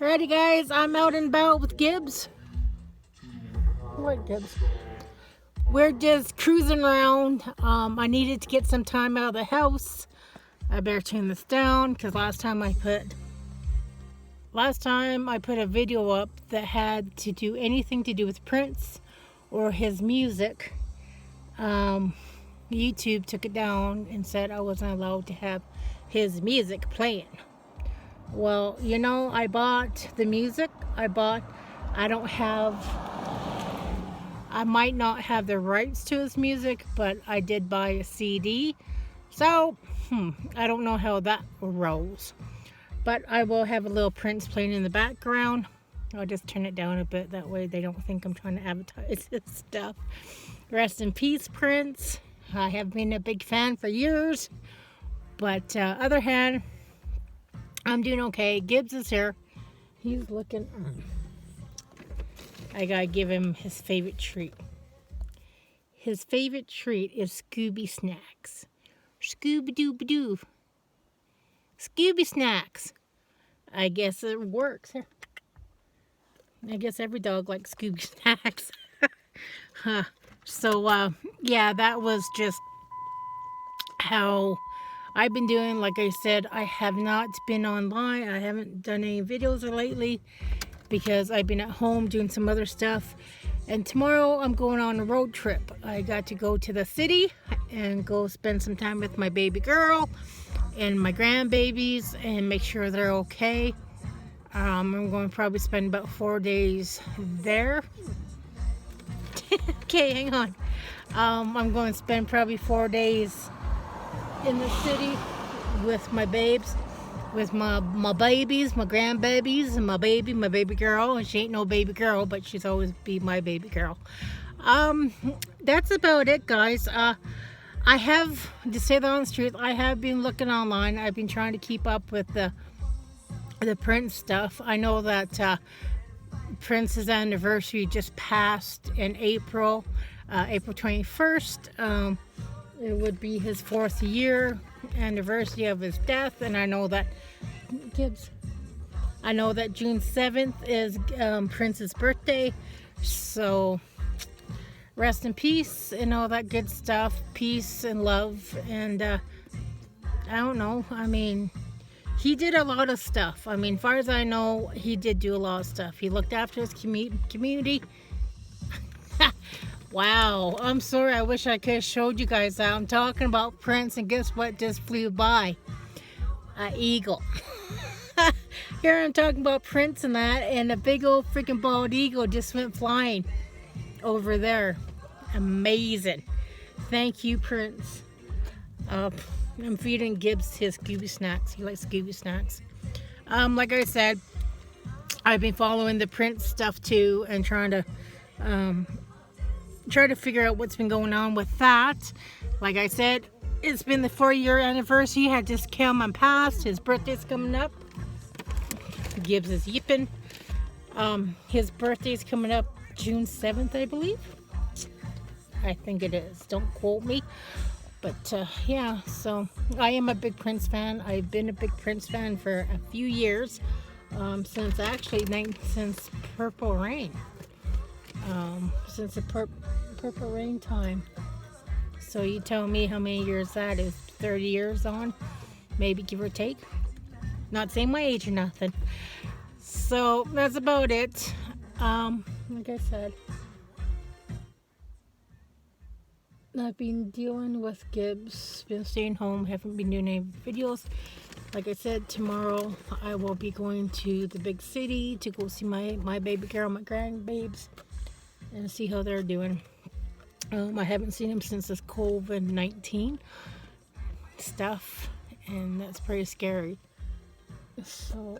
Alrighty guys, I'm out and about with Gibbs. What Gibbs? We're just cruising around. I needed to get some time out of the house. I better turn this down because last time I put a video up that had to do anything to do with Prince or his music. YouTube took it down and said I wasn't allowed to have his music playing. Well, you know, I bought the music. I might not have the rights to his music, but I did buy a CD. So, I don't know how that rolls. But I will have a little Prince playing in the background. I'll just turn it down a bit. That way they don't think I'm trying to advertise his stuff. Rest in peace, Prince. I have been a big fan for years. But other hand, I'm doing okay. Gibbs is here. He's looking. I gotta give him his favorite treat. His favorite treat is Scooby Snacks. Scooby-Doo-ba-Doo. Scooby Snacks. I guess it works. I guess every dog likes Scooby Snacks. So, yeah, that was just how I've been doing. Like I said, I have not been online. I haven't done any videos lately because I've been at home doing some other stuff. And tomorrow I'm going on a road trip. I got to go to the city and go spend some time with my baby girl and my grandbabies and make sure they're okay. I'm going to probably spend about 4 days there. Okay, hang on. I'm going to spend probably 4 days in the city with my babes, with my babies, my grandbabies, and my baby girl. And she ain't no baby girl, but she's always be my baby girl. That's about it, guys. I have, to say the honest truth, I have been looking online. I've been trying to keep up with the Prince stuff. I know that Prince's anniversary just passed in April 21st. It would be his 4th year anniversary of his death, and I know that Gibbs. I know that June 7th is Prince's birthday, so rest in peace and all that good stuff. Peace and love, and I don't know. I mean, he did a lot of stuff. I mean, as far as I know, he did do a lot of stuff. He looked after his community. Wow, I'm sorry. I wish I could have showed you guys that. I'm talking about Prince, and guess what just flew by? An eagle. Here I'm talking about Prince and that, and a big old freaking bald eagle just went flying over there. Amazing. Thank you, Prince. I'm feeding Gibbs his Scooby Snacks. He likes Scooby Snacks. Like I said, I've been following the Prince stuff too, and trying to figure out what's been going on with that. Like I said, it's been the 4-year anniversary. Had just come and passed. His birthday's coming up. Gibbs is yipping. His birthday's coming up June 7th, I believe. I think it is. Don't quote me. But yeah, so I am a big Prince fan. I've been a big Prince fan for a few years. Since Purple Rain. Since the Purple Rain time. So you tell me how many years that is. 30 years on, maybe, give or take. Not saying my age or nothing. So that's about it. Like I said, I've been dealing with Gibbs, been staying home, haven't been doing any videos. Like I said, tomorrow I will be going to the big city to go see my baby girl, my grandbabes, and see how they're doing. I haven't seen them since this COVID-19 stuff, and that's pretty scary. So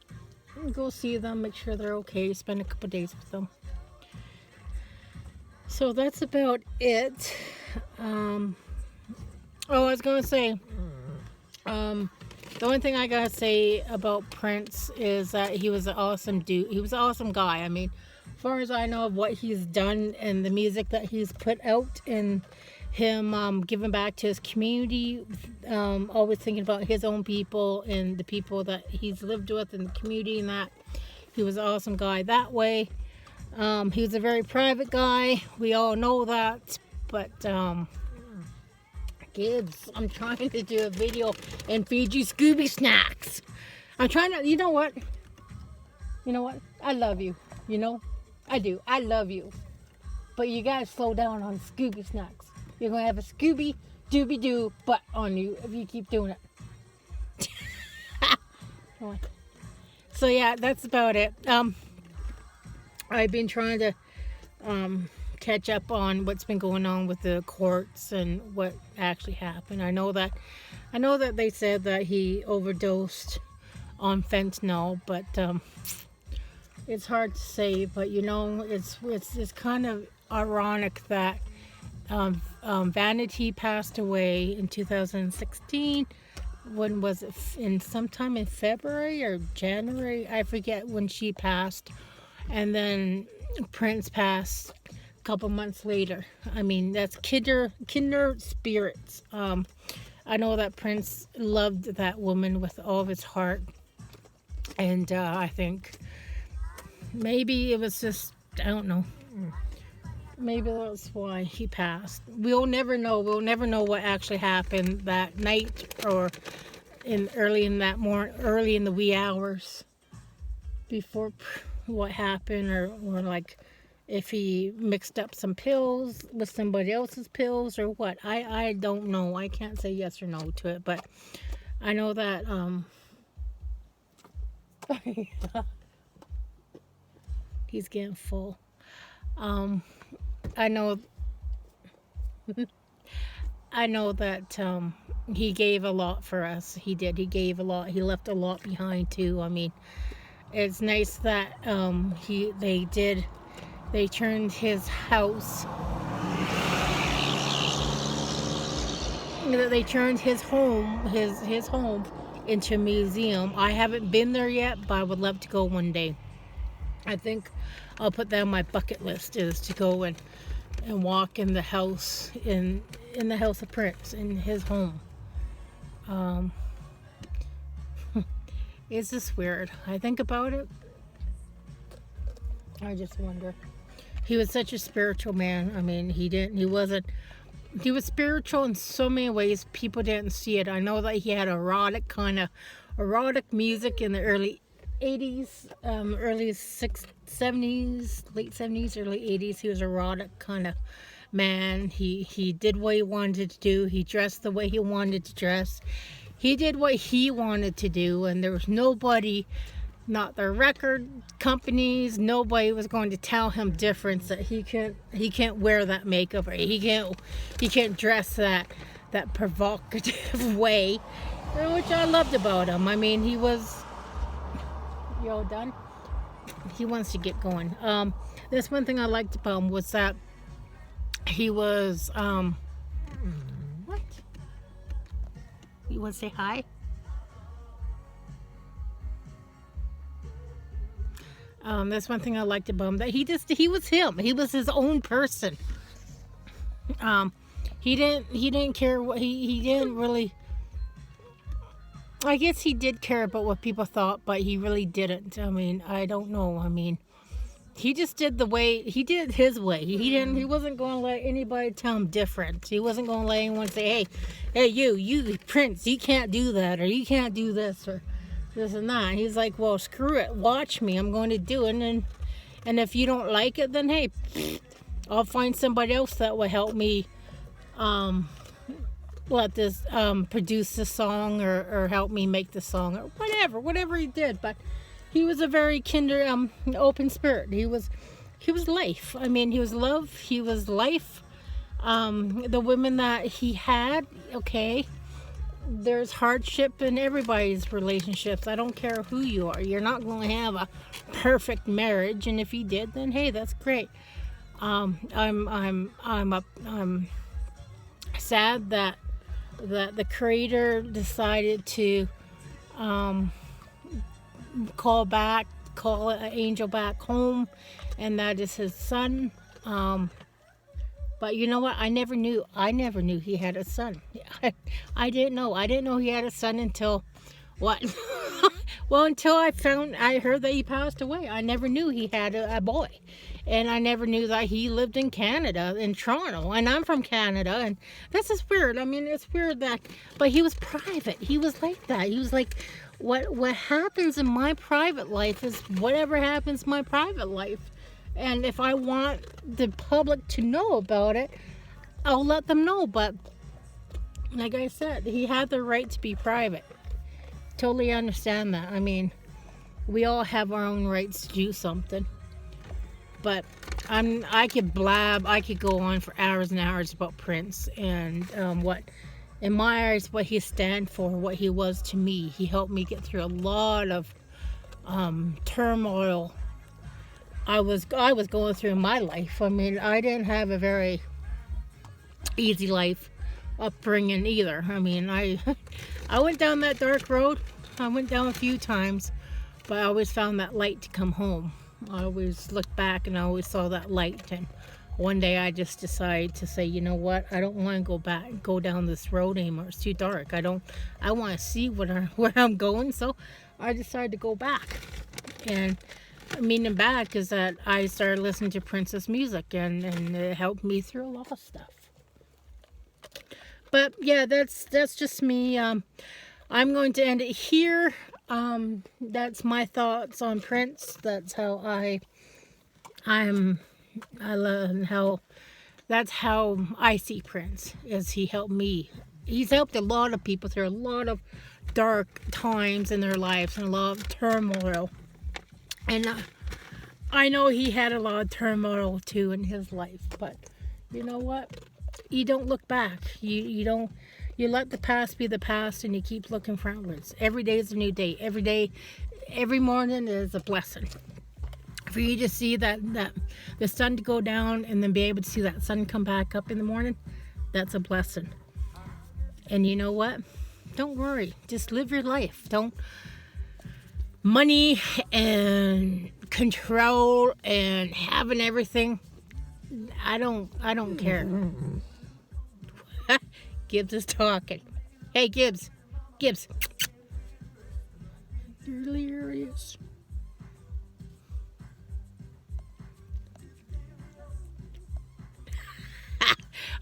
go see them, make sure they're okay, spend a couple days with them. So that's about it. I was gonna say, the only thing I gotta say about Prince is that he was an awesome dude. He was an awesome guy. I mean, as far as I know of what he's done and the music that he's put out, and him giving back to his community, always thinking about his own people and the people that he's lived with in the community and that. He was an awesome guy that way. He was a very private guy. We all know that. But kids, I'm trying to do a video and feed you Scooby snacks. I'm trying to, you know what? You know what? I love you. You know? I do. I love you. But you gotta slow down on Scooby snacks. You're gonna have a Scooby Dooby Doo butt on you if you keep doing it. So yeah, that's about it. I've been trying to catch up on what's been going on with the courts and what actually happened. I know that they said that he overdosed on fentanyl, but it's hard to say. But you know, it's kind of ironic that Vanity passed away in 2016. When was it? Sometime in February or January, I forget when she passed. And then Prince passed a couple months later. I mean, that's kinder spirits. I know that Prince loved that woman with all of his heart. And I think maybe it was just, I don't know. Maybe that's why he passed. We'll never know. We'll never know what actually happened that night or early in the wee hours before what happened, or like if he mixed up some pills with somebody else's pills or what. I don't know. I can't say yes or no to it, but I know that he's getting full. I know that he gave a lot for us. He did. He gave a lot. He left a lot behind too. I mean, it's nice that they turned his house. They turned his home into a museum. I haven't been there yet, but I would love to go one day. I think I'll put that on my bucket list, is to go and walk in the house in the house of Prince, in his home. It's just weird. I think about it, I just wonder. He was such a spiritual man. I mean, he was spiritual in so many ways. People didn't see it. I know that he had erotic music in the early 80s, early 70s, late 70s, early 80s. He was erotic kind of man. He did what he wanted to do. He dressed the way he wanted to dress. He did what he wanted to do, and there was nobody, not the record companies, nobody was going to tell him different, that he can't wear that makeup, or he can't dress that provocative way, which I loved about him. I mean, he was, you all done? He wants to get going. That's one thing I liked about him, was that he was what? You want to say hi? That's one thing I liked about him, that he was him. He was his own person. He didn't care what he didn't really. I guess he did care about what people thought, but he really didn't. I mean, I don't know. I mean, he just did he did it his way. He wasn't going to let anybody tell him different. He wasn't going to let anyone say, hey, you Prince, you can't do that, or you can't do this, or this and that. He's like, well, screw it. Watch me. I'm going to do it. And if you don't like it, then hey, I'll find somebody else that will help me produce the song, or help me make the song, or whatever he did. But he was a very open spirit. He was life. I mean, he was love. He was life. The women that he had, okay, there's hardship in everybody's relationships. I don't care who you are. You're not going to have a perfect marriage, and if he did, then hey, that's great. I'm sad that the creator decided to call an angel back home, and that is his son. But you know what? I never knew he had a son. I didn't know he had a son until What? Well, until I heard that he passed away. I never knew he had a boy. And I never knew that he lived in Canada, in Toronto. And I'm from Canada, and this is weird. I mean, it's weird that, but he was private. He was like that. He was like, what happens in my private life is whatever happens in my private life. And if I want the public to know about it, I'll let them know. But like I said, he had the right to be private. Totally understand that. I mean, we all have our own rights to do something. But I could go on for hours and hours about Prince and what, in my eyes, what he stand for, what he was to me. He helped me get through a lot of turmoil I was going through in my life. I mean, I didn't have a very easy life upbringing either. I mean, I went down that dark road. I went down a few times, but I always found that light to come home. I always looked back and I always saw that light, and one day I just decided to say, you know what, I don't want to go down this road anymore. It's too dark. I want to see where I'm going. So I decided to go back. And meaning back is that I started listening to Prince's music, and it helped me through a lot of stuff. But yeah, that's just me. I'm going to end it here. That's my thoughts on Prince. That's how that's how I see Prince, is he helped me. He's helped a lot of people through a lot of dark times in their lives and a lot of turmoil. And I know he had a lot of turmoil too in his life, but you know what? You don't look back. You let the past be the past, and you keep looking forwards. Every day is a new day. Every morning is a blessing. For you to see that the sun to go down and then be able to see that sun come back up in the morning, that's a blessing. And you know what? Don't worry. Just live your life. Don't money and control and having everything. I don't care. Gibbs is talking. Hey, Gibbs. Gibbs. Delirious.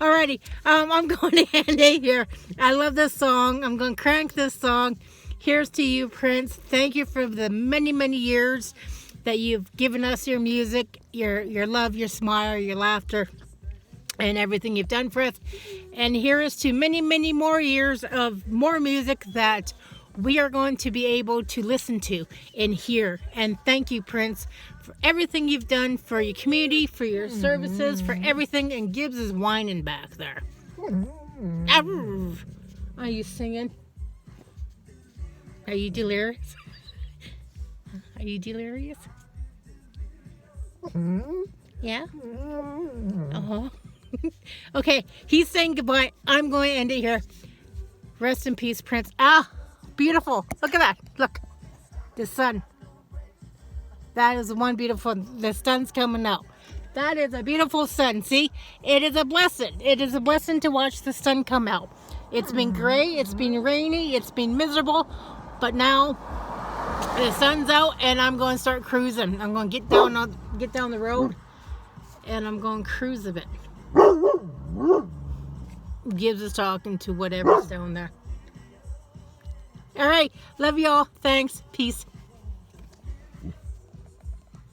Alrighty, I'm going to end it here. I love this song. I'm going to crank this song. Here's to you, Prince. Thank you for the many, many years that you've given us your music, your love, your smile, your laughter, and everything you've done for us. And here is to many, many more years of more music that we are going to be able to listen to and hear. And thank you, Prince, for everything you've done for your community, for your services, for everything. And Gibbs is whining back there. Are you singing? Are you delirious? Are you delirious? Yeah? Uh-huh. Okay, he's saying goodbye. I'm going to end it here. Rest in peace, Prince. Ah, beautiful. Look at that. Look. The sun. That is one beautiful. The sun's coming out. That is a beautiful sun. See? It is a blessing. It is a blessing to watch the sun come out. It's been gray. It's been rainy. It's been miserable. But now the sun's out, and I'm going to start cruising. I'm going to get down the road, and I'm going to cruise a bit. Gibbs is talking to whatever's down there. All right. Love y'all. Thanks. Peace.